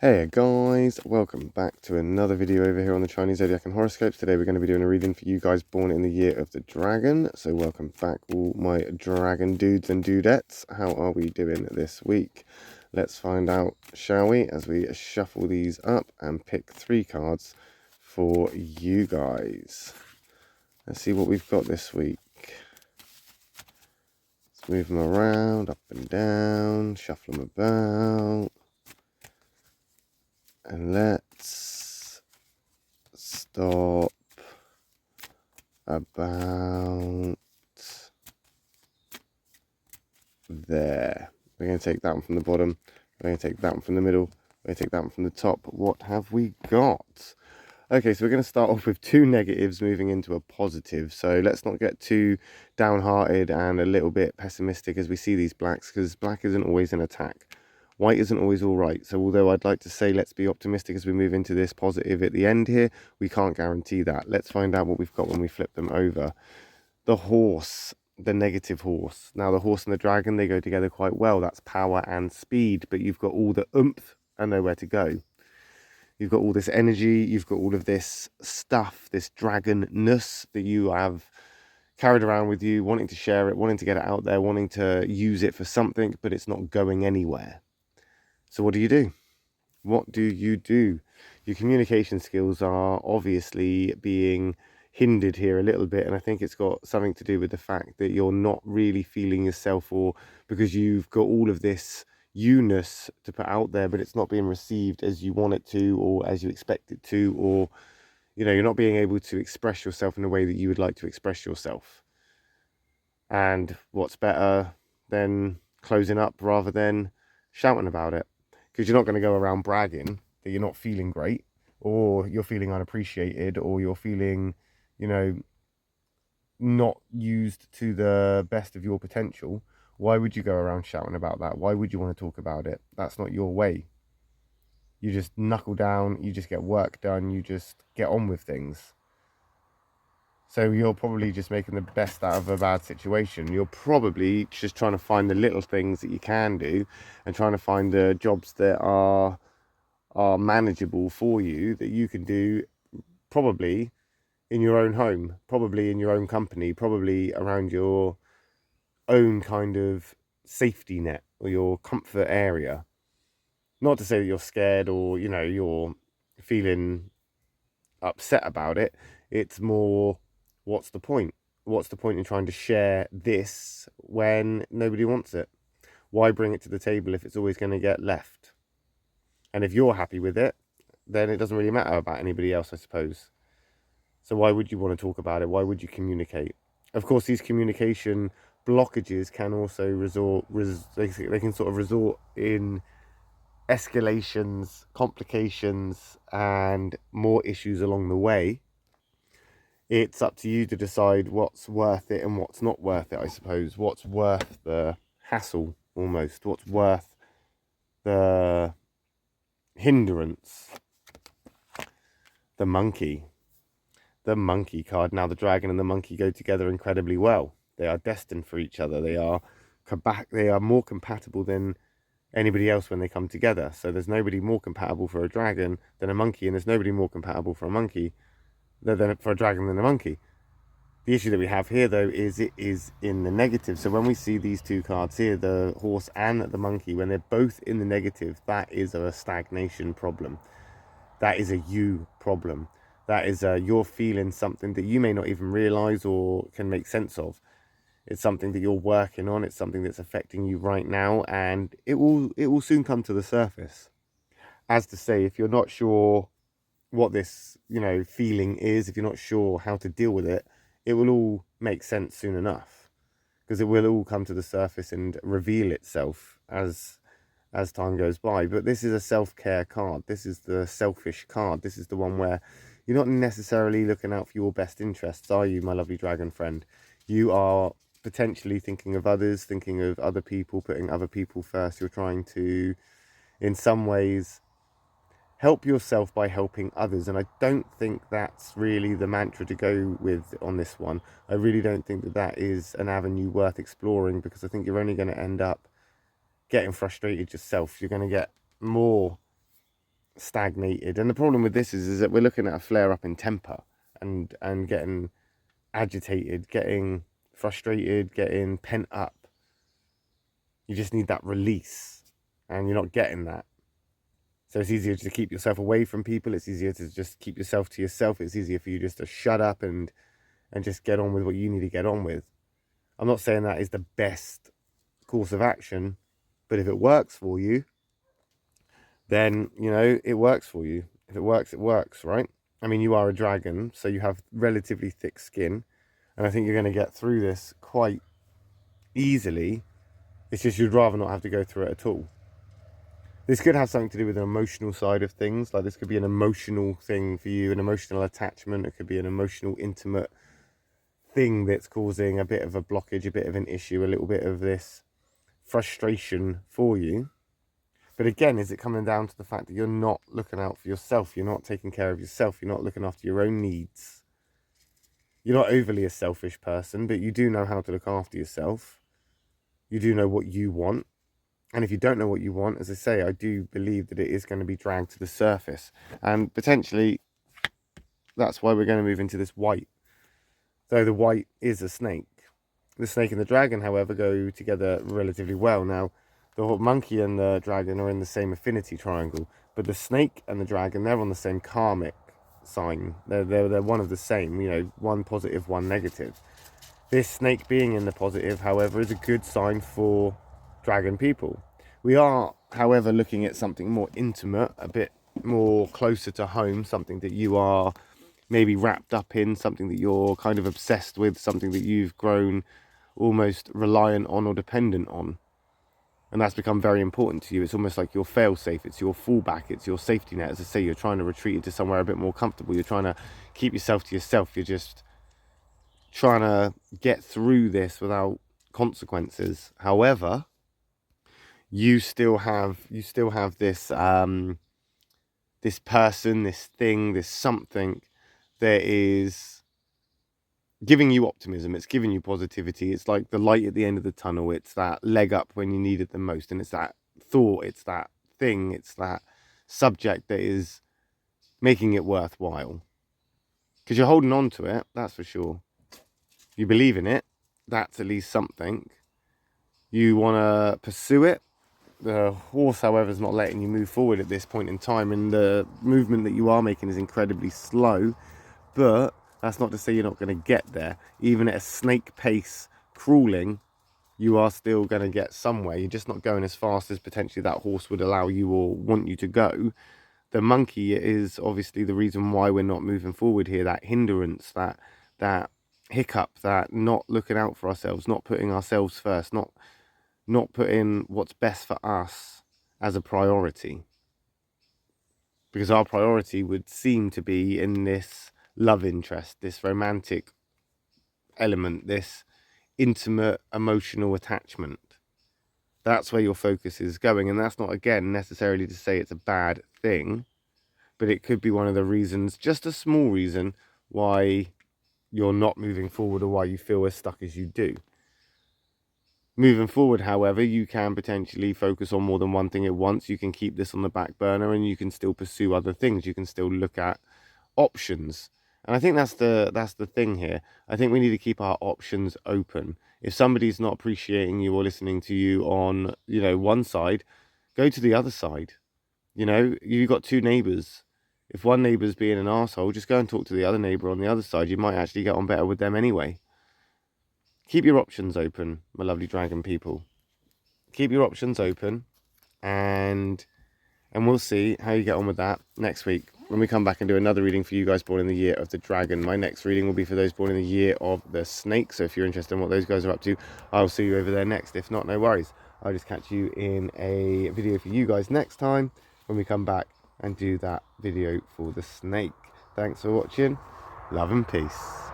Hey guys, welcome back to another video over here on the Chinese Zodiac and Horoscopes. Today we're going to be doing a reading for you guys born in the year of the dragon. So welcome back all my dragon dudes and dudettes. How are we doing this week? Let's find out, shall we, as we shuffle these up and pick 3 cards for you guys. Let's see what we've got this week. Let's move them around, up and down, shuffle them about. And let's stop about there. We're going to take that one from the bottom. We're going to take that one from the middle. We're going to take that one from the top. What have we got? Okay, so we're going to start off with 2 negatives moving into a positive. So let's not get too downhearted and a little bit pessimistic as we see these blacks, because black isn't always an attack. White isn't always all right. So although I'd like to say let's be optimistic as we move into this positive at the end here, we can't guarantee that. Let's find out what we've got when we flip them over. The horse, the negative horse. Now the horse and the dragon, they go together quite well. That's power and speed, but you've got all the oomph and nowhere to go. You've got all this energy, you've got all of this stuff, this dragonness that you have carried around with you, wanting to share it, wanting to get it out there, wanting to use it for something, but it's not going anywhere. So what do you do? What do you do? Your communication skills are obviously being hindered here a little bit, and I think it's got something to do with the fact that you're not really feeling yourself, or because you've got all of this you-ness to put out there, but it's not being received as you want it to, or as you expect it to, or you're not being able to express yourself in a way that you would like to express yourself. And what's better than closing up rather than shouting about it? Because you're not going to go around bragging that you're not feeling great, or you're feeling unappreciated, or you're feeling, not used to the best of your potential. Why would you go around shouting about that? Why would you want to talk about it? That's not your way. You just knuckle down, you just get work done, you just get on with things. So you're probably just making the best out of a bad situation. You're probably just trying to find the little things that you can do, and trying to find the jobs that are manageable for you, that you can do probably in your own home, probably in your own company, probably around your own kind of safety net or your comfort area. Not to say that you're scared or, you're feeling upset about it. It's more, what's the point? What's the point in trying to share this when nobody wants it? Why bring it to the table if it's always going to get left? And if you're happy with it, then it doesn't really matter about anybody else, I suppose. So why would you want to talk about it? Why would you communicate? Of course, these communication blockages can also they can sort of resort in escalations, complications, and more issues along the way. It's up to you to decide what's worth it and what's not worth it, I suppose. What's worth the hassle, almost. What's worth the hindrance. The monkey. The monkey card. Now, the dragon and the monkey go together incredibly well. They are destined for each other. They are more compatible than anybody else when they come together. So there's nobody more compatible for a dragon than a monkey, and there's nobody more compatible for a monkey than for a dragon than a monkey. The issue that we have here, though, is it is in the negative. So when we see these 2 cards here, the horse and the monkey, when they're both in the negative, that is a stagnation problem. That is a you problem. That is you're feeling something that you may not even realize or can make sense of. It's something that you're working on. It's something that's affecting you right now, and it will soon come to the surface. As to say, if you're not sure what this feeling is, if you're not sure how to deal with it, it will all make sense soon enough, because it will all come to the surface and reveal itself as time goes by. But this is a self-care card. This is the selfish card. This is the one where you're not necessarily looking out for your best interests, are you, my lovely dragon friend? You are potentially thinking of others, thinking of other people, putting other people first. You're trying to, in some ways, help yourself by helping others. And I don't think that's really the mantra to go with on this one. I really don't think that that is an avenue worth exploring, because I think you're only going to end up getting frustrated yourself. You're going to get more stagnated. And the problem with this is that we're looking at a flare up in temper and getting agitated, getting frustrated, getting pent up. You just need that release, and you're not getting that. So it's easier to keep yourself away from people. It's easier to just keep yourself to yourself. It's easier for you just to shut up and just get on with what you need to get on with. I'm not saying that is the best course of action, but if it works for you, then, you know, it works for you. If it works, right? I mean, you are a dragon, so you have relatively thick skin, and I think you're going to get through this quite easily. It's just you'd rather not have to go through it at all. This could have something to do with an emotional side of things. Like, this could be an emotional thing for you, an emotional attachment. It could be an emotional, intimate thing that's causing a bit of a blockage, a bit of an issue, a little bit of this frustration for you. But again, is it coming down to the fact that you're not looking out for yourself? You're not taking care of yourself. You're not looking after your own needs. You're not overly a selfish person, but you do know how to look after yourself. You do know what you want. And if you don't know what you want, as I say, I do believe that it is going to be dragged to the surface. And potentially, that's why we're going to move into this white. Though the white is a snake. The snake and the dragon, however, go together relatively well. Now, the monkey and the dragon are in the same affinity triangle. But the snake and the dragon, they're on the same karmic sign. They're one of the same, you know, one positive, one negative. This snake being in the positive, however, is a good sign for dragon people. We are, however, looking at something more intimate, a bit more closer to home, something that you are maybe wrapped up in, something that you're kind of obsessed with, something that you've grown almost reliant on or dependent on. And that's become very important to you. It's almost like your fail-safe, it's your fallback, it's your safety net. As I say, you're trying to retreat into somewhere a bit more comfortable. You're trying to keep yourself to yourself. You're just trying to get through this without consequences. However, you still have this this person, this thing, this something that is giving you optimism. It's giving you positivity. It's like the light at the end of the tunnel. It's that leg up when you need it the most. And it's that thought, it's that thing, it's that subject that is making it worthwhile. Because you're holding on to it, that's for sure. You believe in it, that's at least something. You want to pursue it. The horse, however, is not letting you move forward at this point in time, and the movement that you are making is incredibly slow, but that's not to say you're not going to get there. Even at a snake pace crawling, you are still going to get somewhere. You're just not going as fast as potentially that horse would allow you or want you to go. The monkey is obviously the reason why we're not moving forward here, that hindrance, that hiccup, that not looking out for ourselves, not putting ourselves first, not putting what's best for us as a priority. Because our priority would seem to be in this love interest, this romantic element, this intimate emotional attachment. That's where your focus is going. And that's not, again, necessarily to say it's a bad thing, but it could be one of the reasons, just a small reason, why you're not moving forward or why you feel as stuck as you do. Moving forward, however, you can potentially focus on more than one thing at once. You can keep this on the back burner and you can still pursue other things. You can still look at options. And I think that's the thing here. I think we need to keep our options open. If somebody's not appreciating you or listening to you on, you know, one side, go to the other side. You know, you've got two neighbours. If one neighbour's being an arsehole, just go and talk to the other neighbour on the other side. You might actually get on better with them anyway. Keep your options open, my lovely dragon people. Keep your options open, and we'll see how you get on with that next week when we come back and do another reading for you guys born in the year of the dragon. My next reading will be for those born in the year of the snake. So if you're interested in what those guys are up to, I'll see you over there next. If not, no worries. I'll just catch you in a video for you guys next time when we come back and do that video for the snake. Thanks for watching. Love and peace.